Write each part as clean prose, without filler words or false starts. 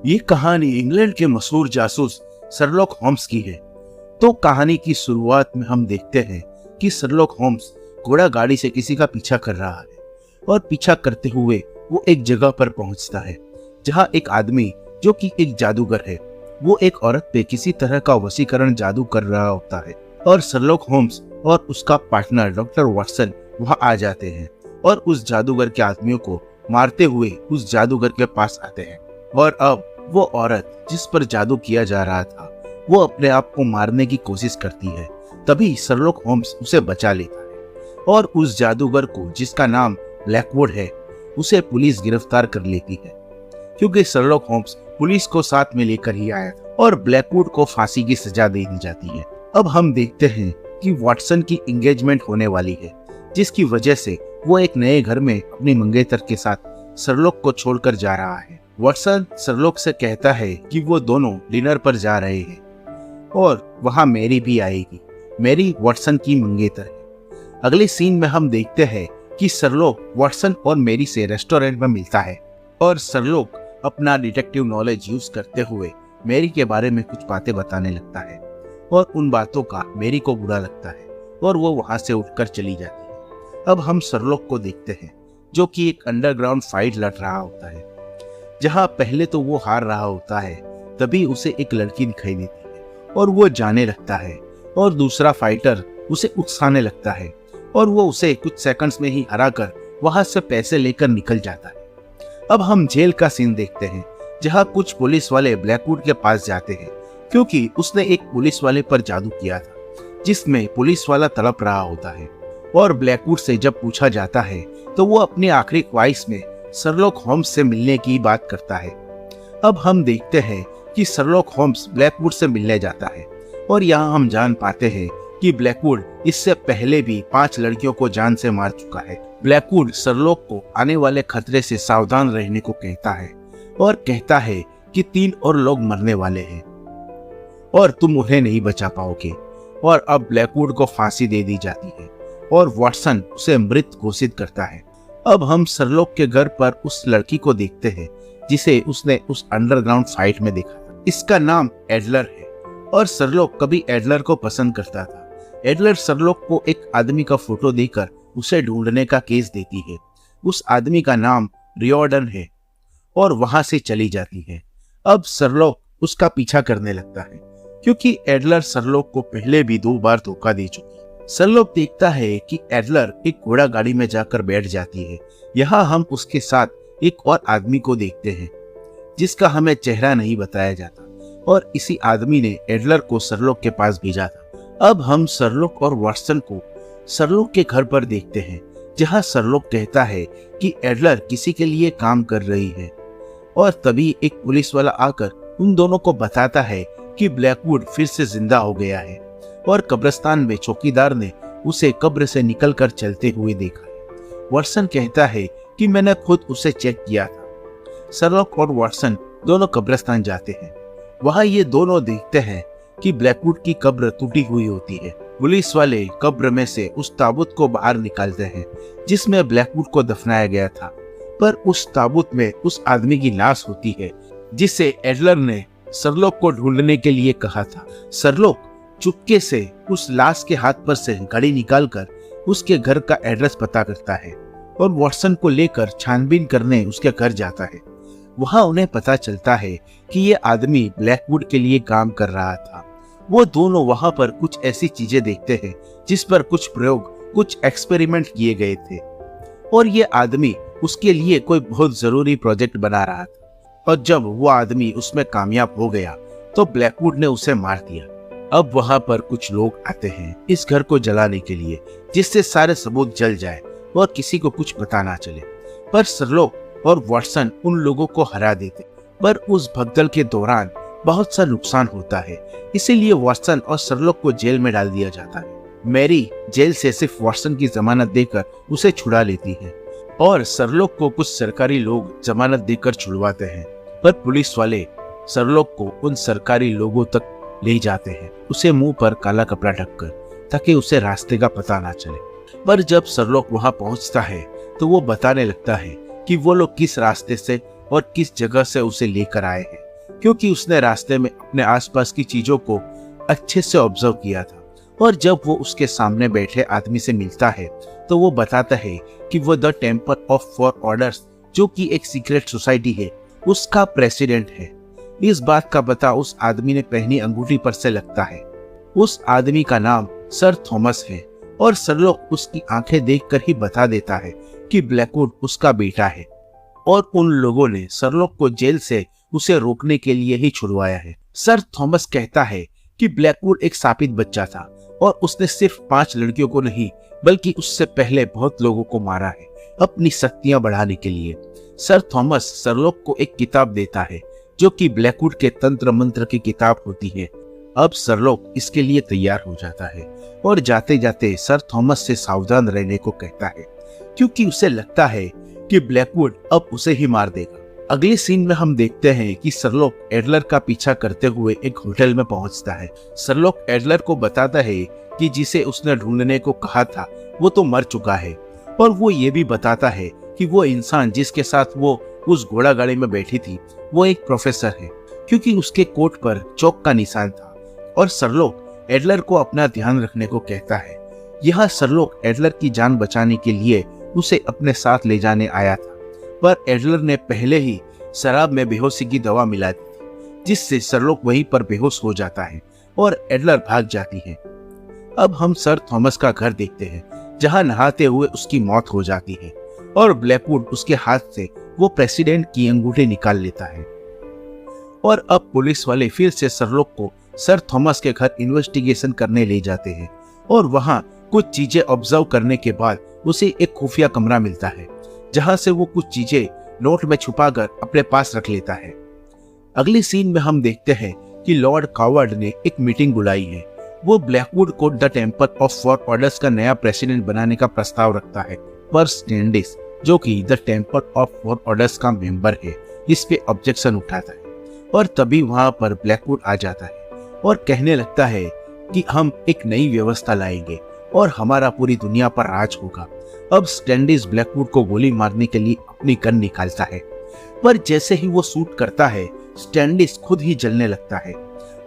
ये कहानी इंग्लैंड के मशहूर जासूस शर्लॉक होम्स की है। तो कहानी की शुरुआत में हम देखते हैं कि शर्लॉक होम्स घोड़ा गाड़ी से किसी का पीछा कर रहा है और पीछा करते हुए वो एक जगह पर पहुंचता है जहां एक आदमी जो कि एक जादूगर है वो एक औरत पे किसी तरह का वशीकरण जादू कर रहा होता है और शर्लॉक होम्स और उसका पार्टनर डॉक्टर वाटसन वहां आ जाते हैं और उस जादूगर के आदमियों को मारते हुए उस जादूगर के पास आते हैं। और अब वो औरत जिस पर जादू किया जा रहा था वो अपने आप को मारने की कोशिश करती है। तभी शर्लॉक होम्स उसे बचा लेता है और उस जादूगर को जिसका नाम ब्लैकवुड है उसे पुलिस गिरफ्तार कर लेती है क्योंकि शर्लॉक होम्स पुलिस को साथ में लेकर ही आया था और ब्लैकवुड को फांसी की सजा दे दी जाती है। अब हम देखते हैं कि वाटसन की एंगेजमेंट होने वाली है जिसकी वजह से वो एक नए घर में अपनी मंगेतर के साथ शर्लॉक को छोड़कर जा रहा है। वाटसन शर्लॉक से कहता है कि वो दोनों डिनर पर जा रहे हैं और वहां मैरी भी आएगी। मैरी वाटसन की मंगेतर है। अगले सीन में हम देखते हैं कि शर्लॉक वाटसन और मैरी से रेस्टोरेंट में मिलता है और शर्लॉक अपना डिटेक्टिव नॉलेज यूज करते हुए मैरी के बारे में कुछ बातें बताने लगता है और उन बातों का मैरी को बुरा लगता है और वो वहां से उठकर चली जाती है। अब हम शर्लॉक को देखते हैं जो कि एक अंडरग्राउंड फाइट लड़ रहा होता है जहां पहले तो वो हार रहा होता है। तभी उसे एक लड़की दिखाई देती है और वो जाने लगता है और दूसरा फाइटर उसे उकसाने लगता है और वो उसे कुछ सेकंड्स में ही हराकर वहां से पैसे लेकर निकल जाता है। अब हम जेल का सीन देखते हैं जहां कुछ पुलिस वाले ब्लैकवुड के पास जाते हैं क्योंकि उसने एक पुलिस वाले पर जादू किया था जिसमें पुलिस वाला तड़प रहा होता है और ब्लैकवुड से जब पूछा जाता है तो वो अपनी आखिरी ख्वाहिश में शर्लॉक होम्स से मिलने की बात करता है। अब हम देखते हैं कि शर्लॉक होम्स ब्लैकवुड से मिलने जाता है और यहाँ हम जान पाते हैं कि ब्लैकवुड इससे पहले भी 5 लड़कियों को जान से मार चुका है। ब्लैकवुड शर्लॉक को आने वाले खतरे से सावधान रहने को कहता है और कहता है कि 3 और लोग मरने वाले हैं और तुम उन्हें नहीं बचा पाओगे। और अब ब्लैकवुड को फांसी दे दी जाती है और वाटसन उसे मृत घोषित करता है। अब हम शर्लॉक के घर पर उस लड़की को देखते हैं जिसे उसने उस अंडरग्राउंड फाइट में देखा था। इसका नाम एडलर है और शर्लॉक कभी एडलर को पसंद करता था। एडलर शर्लॉक को एक आदमी का फोटो देकर उसे ढूंढने का केस देती है। उस आदमी का नाम रियोर्डन है और वहां से चली जाती है। अब शर्लॉक उसका पीछा करने लगता है क्योंकि एडलर शर्लॉक को पहले भी 2 बार धोखा दे चुकी है। शर्लॉक देखता है कि एडलर एक घोड़ा गाड़ी में जाकर बैठ जाती है। यहाँ हम उसके साथ एक और आदमी को देखते हैं जिसका हमें चेहरा नहीं बताया जाता और इसी आदमी ने एडलर को शर्लॉक के पास भेजा था। अब हम शर्लॉक और वाटसन को शर्लॉक के घर पर देखते हैं जहाँ शर्लॉक कहता है कि एडलर किसी के लिए काम कर रही है और तभी एक पुलिस वाला आकर उन दोनों को बताता है कि ब्लैकवुड फिर से जिंदा हो गया है और कब्रिस्तान में चौकीदार ने उसे कब्र से निकलकर चलते हुए देखा है। वाटसन कहता है कि मैंने खुद उसे चेक किया था। शर्लॉक और वाटसन दोनों कब्रिस्तान जाते हैं। वहां ये दोनों देखते हैं कि ब्लैकवुड की कब्र टूटी हुई होती है। पुलिस वाले कब्र में से उस ताबूत को बाहर निकालते हैं जिसमें ब्लैकवुड को दफनाया गया था, पर उस ताबूत में उस आदमी की लाश होती है जिसे एडलर ने शर्लॉक को ढूंढने के लिए कहा था। शर्लॉक चुपके से उस लाश के हाथ पर से घड़ी निकालकर उसके घर का एड्रेस पता करता है और वाटसन को लेकर छानबीन करने उसके घर जाता है। वहां उन्हें पता चलता है कि ये आदमी ब्लैकवुड के लिए काम कर रहा था। वो दोनों वहां पर कुछ ऐसी चीजें देखते हैं जिस पर कुछ प्रयोग, कुछ एक्सपेरिमेंट किए गए थे और ये आदमी उसके लिए कोई बहुत जरूरी प्रोजेक्ट बना रहा था और जब वो आदमी उसमें कामयाब हो गया तो ब्लैकवुड ने उसे मार दिया। अब वहां पर कुछ लोग आते हैं इस घर को जलाने के लिए जिससे सारे सबूत जल जाए और किसी को कुछ पता ना चले, पर शर्लॉक और वाटसन उन लोगों को हरा देते। पर उस भगदड़ के दौरान बहुत सा नुकसान होता है, इसीलिए वाटसन और शर्लॉक को जेल में डाल दिया जाता है। मैरी जेल से सिर्फ वाटसन की जमानत देकर उसे छुड़ा लेती है और शर्लॉक को कुछ सरकारी लोग जमानत देकर छुड़वाते हैं, पर पुलिस वाले शर्लॉक को उन सरकारी लोगों तक ले जाते हैं, उसे मुंह पर काला कपड़ा ढककर, ताकि उसे रास्ते का पता ना चले। पर जब शर्लॉक वहां पहुंचता है तो वो बताने लगता है कि वो लोग किस रास्ते से और किस जगह से उसे लेकर आए हैं क्योंकि उसने रास्ते में अपने आसपास की चीजों को अच्छे से ऑब्जर्व किया था। और जब वो उसके सामने बैठे आदमी से मिलता है तो वो बताता है कि वो the temple of four orders, जो कि एक सीक्रेट सोसाइटी है, उसका प्रेसिडेंट है। इस बात का पता उस आदमी ने पहनी अंगूठी पर से लगता है। उस आदमी का नाम सर थॉमस है और सरलॉक उसकी आंखें देखकर ही बता देता है कि ब्लैकवुड उसका बेटा है और उन लोगों ने सरलॉक को जेल से उसे रोकने के लिए ही छुड़वाया है। सर थॉमस कहता है कि ब्लैकवुड एक शापित बच्चा था और उसने सिर्फ 5 लड़कियों को नहीं बल्कि उससे पहले बहुत लोगों को मारा है अपनी शक्तियां बढ़ाने के लिए। सर थॉमस सरलॉक को एक किताब देता है जो कि ब्लैकवुड के तंत्र मंत्र की किताब होती है। अब सरलॉक इसके लिए तैयार हो जाता है और जाते जाते सर थॉमस से सावधान रहने को कहता है, क्योंकि उसे लगता है कि ब्लैकवुड अब उसे ही मार देगा। अगले सीन में हम देखते हैं कि सरलॉक एडलर का पीछा करते हुए एक होटल में पहुंचता है। सरलॉक एडलर को बताता है कि जिसे उसने ढूंढने को कहा था वो तो मर चुका है, और वो ये भी बताता है कि वो इंसान जिसके साथ वो उस घोड़ा गाड़ी में बैठी थी वो एक प्रोफेसर है, क्योंकि उसके कोट पर चौक का निशान था। और सरलॉक एडलर को अपना ध्यान रखने को कहता है। यह सरलॉक एडलर की जान बचाने के लिए उसे अपने साथ ले जाने आया था, पर एडलर ने पहले ही शराब में बेहोशी की दवा मिला दी थी, जिससे सरलॉक वहीं पर बेहोश हो जाता है और एडलर भाग जाती है। अब हम सर थॉमस का घर देखते हैं, जहां नहाते हुए उसकी मौत हो जाती है और ब्लैकवुड उसके हाथ से वो प्रेसिडेंट की अंगूठी निकाल लेता है। और अब पुलिस वाले फिर से सरलॉक को सर थॉमस के घर इन्वेस्टिगेशन करने ले जाते हैं और वहां कुछ चीजें ऑब्जर्व करने के बाद उसे एक खुफिया कमरा मिलता है, जहां से वो कुछ चीजें नोट में छुपाकर अपने पास रख लेता है। अगली सीन में हम देखते हैं कि लॉर्ड कावर्ड ने एक मीटिंग बुलाई है। वो ब्लैकवुड को the temple of four orders का नया प्रेसिडेंट बनाने का प्रस्ताव रखता है, पर स्टैंडिस, जो कि the temple of four orders का मेंबर है, इस पे ऑब्जेक्शन उठाता है। और तभी वहां पर ब्लैकवुड आ जाता है और कहने लगता है कि हम एक नई व्यवस्था लाएंगे और हमारा पूरी दुनिया पर राज होगा। अब स्टैंडिस ब्लैकवुड को गोली मारने के लिए अपनी गन निकालता है, पर जैसे ही वो शूट करता है स्टैंडिस खुद ही जलने लगता है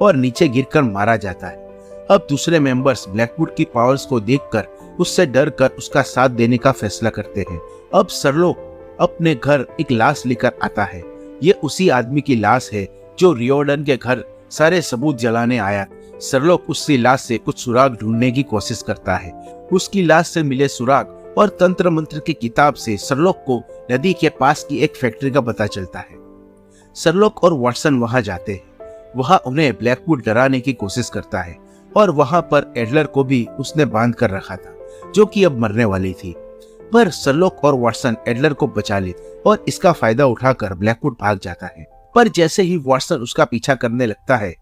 और नीचे गिरकर मारा जाता है। अब दूसरे मेंबर्स ब्लैकवुड की पावर्स को देखकर उससे डर कर उसका साथ देने का फैसला करते हैं। अब सरलॉक अपने घर एक लाश लेकर आता है। ये उसी आदमी की लाश है जो रियोर्डन के घर सारे सबूत जलाने आया। सरलॉक उसकी लाश से कुछ सुराग ढूंढने की कोशिश करता है। उसकी लाश से मिले सुराग और तंत्र मंत्र की किताब से सरलॉक को नदी के पास की एक फैक्ट्री का पता चलता है। सरलॉक और वाटसन वहां जाते हैं। वहां उन्हें ब्लैकवुड डराने की कोशिश करता है और वहां पर एडलर को भी उसने बांध कर रखा था, जो कि अब मरने वाली थी। पर सरलॉक और वाटसन एडलर को बचा लेते और इसका फायदा उठाकर ब्लैकवुड भाग जाता है। पर जैसे ही वाटसन उसका पीछा करने लगता है,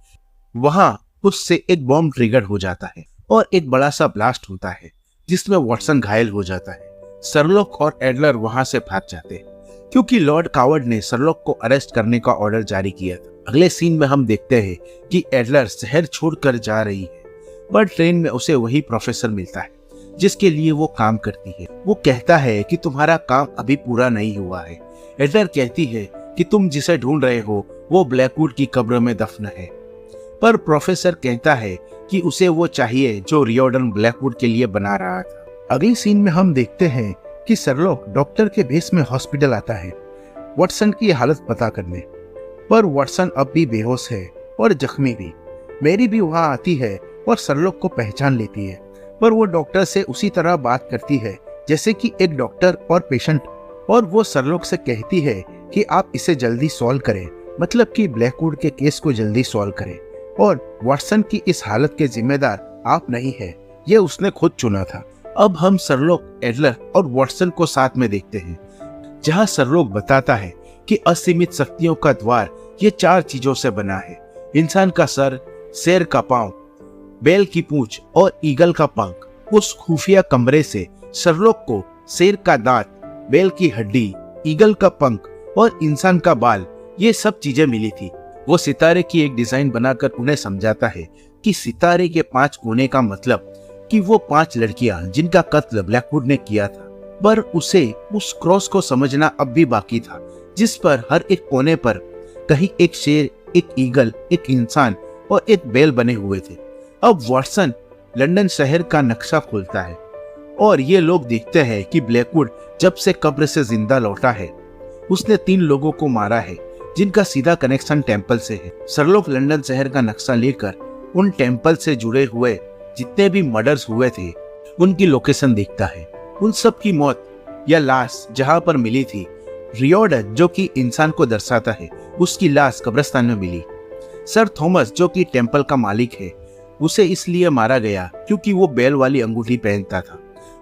वहां उससे एक बॉम्ब ट्रिगर हो जाता है और एक बड़ा सा ब्लास्ट होता है, जिसमें वाटसन घायल हो जाता है। सरलॉक और एडलर वहां से भाग जाते हैं, क्योंकि लॉर्ड कावर्ड ने सरलॉक को अरेस्ट करने का ऑर्डर जारी किया था। अगले सीन में हम देखते हैं कि एडलर शहर छोड़कर जा रही है, पर ट्रेन में उसे वही प्रोफेसर मिलता है जिसके लिए वो काम करती है। वो कहता है कि तुम्हारा काम अभी पूरा नहीं हुआ है। एडलर कहती है कि तुम जिसे ढूंढ रहे हो वो ब्लैकवुड की कब्र में दफन है, पर प्रोफेसर कहता है कि उसे वो चाहिए जो रियोर्डन ब्लैकवुड के लिए बना रहा था। अगली सीन में हम देखते हैं कि सरलॉक डॉक्टर के भेष में हॉस्पिटल आता है वाटसन की हालत पता करने, पर वाटसन अब भी बेहोश है और जख्मी भी। मैरी भी वहां आती है और सरलॉक को पहचान लेती है, पर वो डॉक्टर से उसी तरह बात करती है जैसे कि एक डॉक्टर और पेशेंट, और वो सरलॉक से कहती है कि आप इसे जल्दी सॉल्व करें, मतलब कि ब्लैकवुड के केस को जल्दी सॉल्व करें, और वाटसन की इस हालत के जिम्मेदार आप नहीं है, ये उसने खुद चुना था। अब हम सरलॉक, एडलर और वाटसन को साथ में देखते हैं, जहां सरलॉक बताता है कि असीमित शक्तियों का द्वार ये 4 चीजों से बना है: इंसान का सर, शेर का पांव, बैल की पूंछ और ईगल का पंख। उस खुफिया कमरे से सरलॉक को शेर का दांत, बैल की हड्डी, ईगल का पंख और इंसान का बाल, ये सब चीजें मिली थी। वो सितारे की एक डिजाइन बनाकर उन्हें समझाता है कि सितारे के 5 कोने का मतलब कि वो 5 लड़कियां जिनका कत्ल ब्लैकवुड ने किया था, पर उसे उस क्रॉस को समझना अब भी बाकी था, जिस पर हर एक कोने पर कहीं एक शेर, एक ईगल, एक इंसान और एक बैल बने हुए थे। अब वॉटसन लंदन शहर का नक्शा खोलता है और ये लोग देखते हैं कि ब्लैकवुड जब से कब्र से जिंदा लौटा है उसने 3 लोगों को मारा है जिनका सीधा कनेक्शन टेम्पल से है। शर्लॉक लंदन शहर का नक्शा लेकर उन टेम्पल से जुड़े हुए जितने भी मर्डर्स हुए थे उनकी लोकेशन देखता है। उन सब की मौत या लाश जहां पर मिली थी, रियोर्डन जो कि इंसान को दर्शाता है, उसकी लाश कब्रिस्तान में मिली। सर थॉमस जो कि टेम्पल का मालिक है, उसे इसलिए मारा गया क्योंकि वो बैल वाली अंगूठी पहनता था।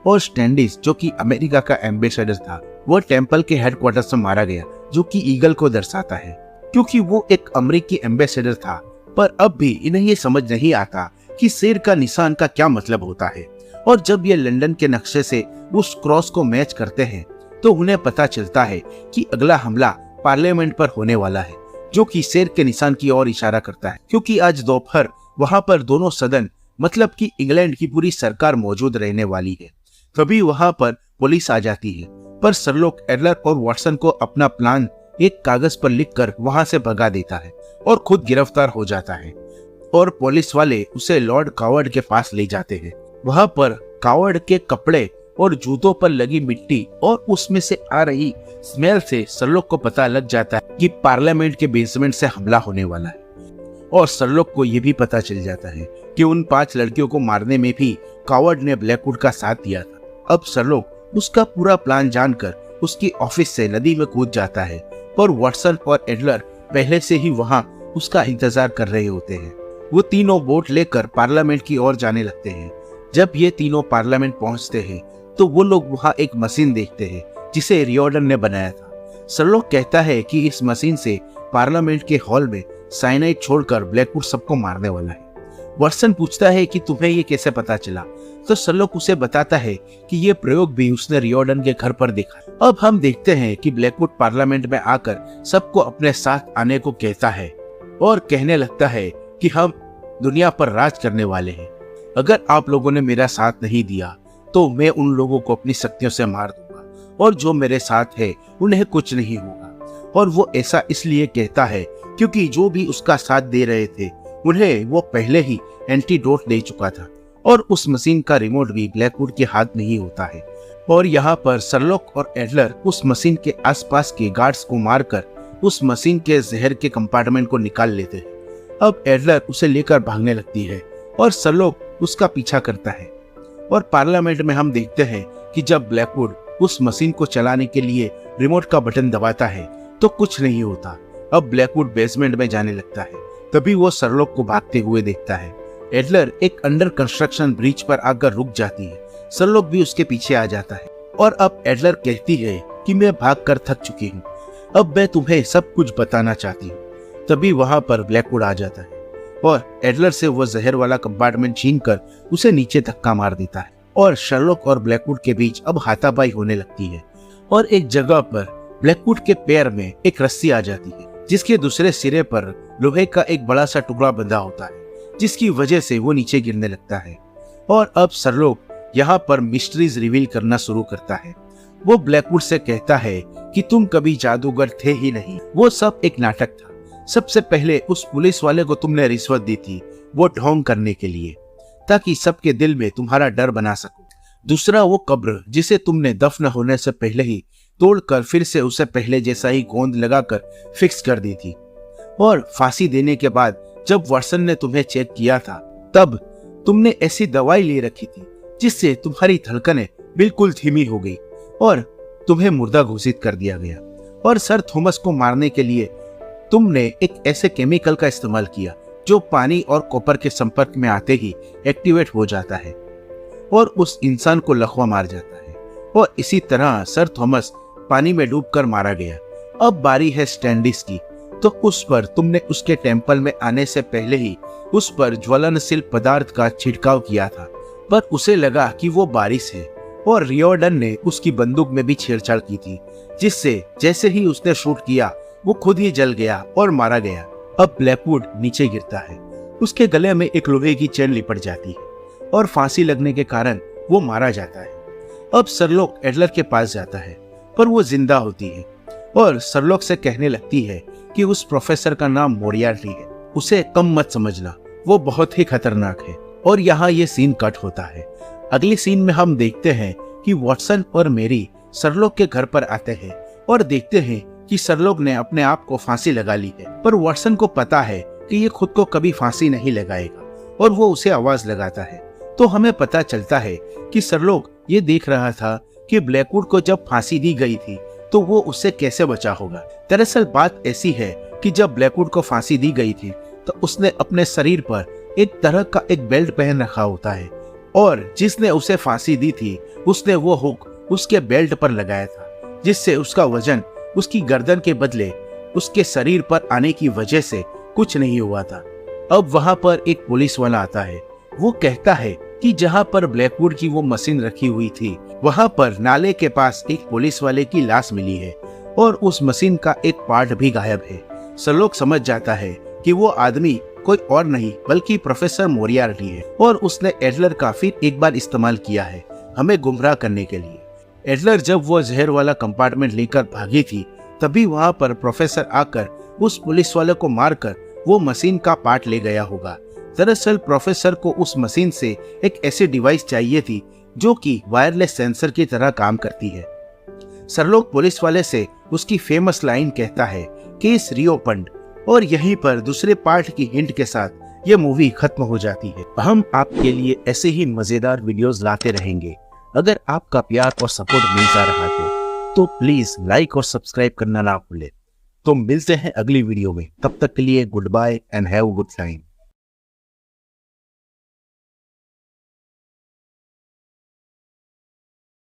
और स्टैंडिस जो कि अमेरिका का एम्बेसडर था, वो टेम्पल के हेडक्वार्टर्स में मारा गया जो कि ईगल को दर्शाता है क्योंकि वो एक अमेरिकी एम्बेसडर था। पर अब भी इन्हें ये समझ नहीं आता कि शेर का निशान का क्या मतलब होता है। और जब ये लंदन के नक्शे से उस क्रॉस को मैच करते हैं तो उन्हें पता चलता है कि अगला हमला पार्लियामेंट पर होने वाला है जो कि शेर के निशान की ओर इशारा करता है क्योंकि आज दोपहर वहां पर दोनों सदन मतलब कि इंग्लैंड की पूरी सरकार मौजूद रहने वाली है। तभी वहां पर पुलिस आ जाती है, पर शर्लॉक एडलर और वॉटसन को अपना प्लान एक कागज पर लिखकर वहां से भगा देता है और खुद गिरफ्तार हो जाता है। और पुलिस वाले उसे लॉर्ड कावर्ड के पास ले जाते हैं। वहां पर कावर्ड के कपड़े और जूतों पर लगी मिट्टी और उसमें से आ रही स्मेल से शर्लॉक को पता लग जाता है कि पार्लियामेंट के बेसमेंट से हमला होने वाला है। और शर्लॉक को यह भी पता चल जाता है कि उन 5 लड़कियों को मारने में भी कावर्ड ने ब्लैकवुड का साथ दिया था। अब शर्लॉक उसका पूरा प्लान जानकर उसकी ऑफिस से नदी में कूद जाता है, पर वॉटसन और एडलर पहले से ही वहां उसका इंतजार कर रहे होते हैं। वो तीनों बोट लेकर पार्लियामेंट की ओर जाने लगते हैं। जब ये तीनों पार्लियामेंट पहुंचते हैं तो वो लोग वहां एक मशीन देखते हैं जिसे रियोर्डन ने बनाया था। शर्लॉक कहता है कि इस मशीन से पार्लियामेंट के हॉल में साइनाइड छोड़कर ब्लैकवुड सबको मारने वाला है। वॉटसन पूछता है कि तुम्हें ये कैसे पता चला, तो शर्लॉक उसे बताता है कि ये प्रयोग भी उसने रियोर्डन के घर पर देखा। अब हम देखते हैं कि ब्लैकवुड पार्लियामेंट में आकर सबको अपने साथ आने को कहता है और कहने लगता है कि हम दुनिया पर राज करने वाले हैं। अगर आप लोगों ने मेरा साथ नहीं दिया तो मैं उन लोगों को अपनी शक्तियों से मार दूंगा और जो मेरे साथ है उन्हें कुछ नहीं होगा। और वो ऐसा इसलिए कहता है क्योंकि जो भी उसका साथ दे रहे थे उन्हें वो पहले ही एंटीडोट दे चुका था और उस मशीन का रिमोट भी ब्लैकवुड के हाथ में ही होता है। और यहाँ पर शर्लॉक और एडलर उस मशीन के आसपास के गार्ड्स को मारकर उस मशीन के जहर के कंपार्टमेंट को निकाल लेते हैं। अब एडलर उसे लेकर भागने लगती है और शर्लॉक उसका पीछा करता है। और पार्लियामेंट में हम देखते हैं कि जब ब्लैकवुड उस मशीन को चलाने के लिए रिमोट का बटन दबाता है तो कुछ नहीं होता। अब ब्लैकवुड बेसमेंट में जाने लगता है, तभी वो शर्लॉक को भागते हुए देखता है। एडलर एक अंडर कंस्ट्रक्शन ब्रिज पर आकर रुक जाती है। शर्लॉक भी उसके पीछे आ जाता है और अब एडलर कहती है कि मैं भागकर थक चुकी हूँ, अब मैं तुम्हें सब कुछ बताना चाहती हूँ। तभी वहां पर ब्लैकवुड आ जाता है और एडलर से वो जहर वाला कंपार्टमेंट छीनकर उसे नीचे धक्का मार देता है। और शर्लॉक और ब्लैकवुड के बीच अब हाथापाई होने लगती है और एक जगह पर ब्लैकवुड के पैर में एक रस्सी आ जाती है जिसके दूसरे सिरे पर लोहे का एक बड़ा सा टुकड़ा बंधा होता है जिसकी वजह से वो नीचे गिरने लगता है। और अब शर्लॉक यहाँ पर मिस्ट्रीज रिवील करना शुरू करता है। वो ब्लैकवुड से कहता है कि तुम कभी जादूगर थे ही नहीं, वो सब एक नाटक था। सबसे पहले उस पुलिस वाले को तुमने रिश्वत दी थी वो ढोंग करने के लिए ताकि सबके दिल में तुम्हारा डर बना सको। दूसरा वो कब्र जिसे तुमने दफन होने से पहले ही तोड़कर फिर से उसे पहले जैसा ही गोंद लगाकर फिक्स कर दी थी। और फांसी देने के बाद जब वॉटसन ने तुम्हें चेक किया था तब तुमने ऐसी दवाई ले रखी थी जिससे तुम्हारी धड़कनें बिल्कुल धीमी हो गई और तुम्हें मुर्दा घोषित कर दिया गया। और सर थॉमस को मारने के लिए तुमने एक ऐसे केमिकल का इस्तेमाल किया जो पानी और कॉपर के संपर्क में आते ही एक्टिवेट हो जाता है और उस इंसान को लकवा मार जाता है। और इसी तरह सर थॉमस पानी में डूबकर मारा गया। अब बारी है स्टैंडिस की, तो उस पर तुमने उसके टेम्पल में आने से पहले ही उस पर ज्वलनशील पदार्थ का छिड़काव किया था, पर उसे लगा कि वो बारिश है और रियोर्डन ने उसकी बंदूक में भी छेड़छाड़ की थी, जिससे जैसे ही उसने शूट किया वो खुद ही जल गया और मारा गया। अब ब्लैकवुड नीचे गिरता है, उसके गले में एक लोहे की चेन लिपट जाती है और फांसी लगने के कारण वो मारा जाता है। अब शर्लॉक एडलर के पास जाता है पर वो जिंदा होती है और शर्लॉक से कहने लगती है कि उस प्रोफेसर का नाम मोरियार्टी है, उसे कम मत समझना, वो बहुत ही खतरनाक है। और यहाँ ये सीन कट होता है। अगले सीन में हम देखते हैं कि वॉटसन और मेरी शर्लॉक के घर पर आते हैं और देखते हैं कि शर्लॉक ने अपने आप को फांसी लगा ली है, पर वॉटसन को पता है कि ये खुद को कभी फांसी नहीं लगाएगा और वो उसे आवाज लगाता है। तो हमें पता चलता है कि शर्लॉक ये देख रहा था कि ब्लैकवुड को जब फांसी दी गई थी तो वो उससे कैसे बचा होगा। दरअसल बात ऐसी है कि जब ब्लैकवुड को फांसी दी गई थी तो उसने अपने शरीर पर एक तरह का एक बेल्ट पहन रखा होता है और जिसने उसे फांसी दी थी उसने वो हुक उसके बेल्ट पर लगाया था, जिससे उसका वजन उसकी गर्दन के बदले उसके शरीर पर आने की वजह से कुछ नहीं हुआ था। अब वहां पर एक पुलिस वाला आता है। वो कहता है कि जहां पर ब्लैकवुड की वो मशीन रखी हुई थी वहां पर नाले के पास एक पुलिस वाले की लाश मिली है और उस मशीन का एक पार्ट भी गायब है। शर्लॉक समझ जाता है कि वो आदमी कोई और नहीं बल्कि प्रोफेसर मोरियार्टी है और उसने एडलर का फिर एक बार इस्तेमाल किया है हमें गुमराह करने के लिए। एडलर जब वो जहर वाला कंपार्टमेंट लेकर भागी थी तभी वहां पर प्रोफेसर आकर उस पुलिस वाले को मारकर वो मशीन का पार्ट ले गया होगा। दरअसल प्रोफेसर को उस मशीन से एक ऐसी डिवाइस चाहिए थी जो कि वायरलेस सेंसर की तरह काम करती है। शर्लॉक पुलिस वाले से उसकी फेमस लाइन कहता है केस रीओपन्ड और यहीं पर दूसरे पार्ट की हिंट के साथ ये मूवी खत्म हो जाती है। हम आपके लिए ऐसे ही मजेदार वीडियोस लाते रहेंगे। अगर आपका प्यार और सपोर्ट मिलता रहा तो प्लीज लाइक और सब्सक्राइब करना ना भूलें। तो मिलते हैं अगली वीडियो में, तब तक के लिए good bye and have a good time.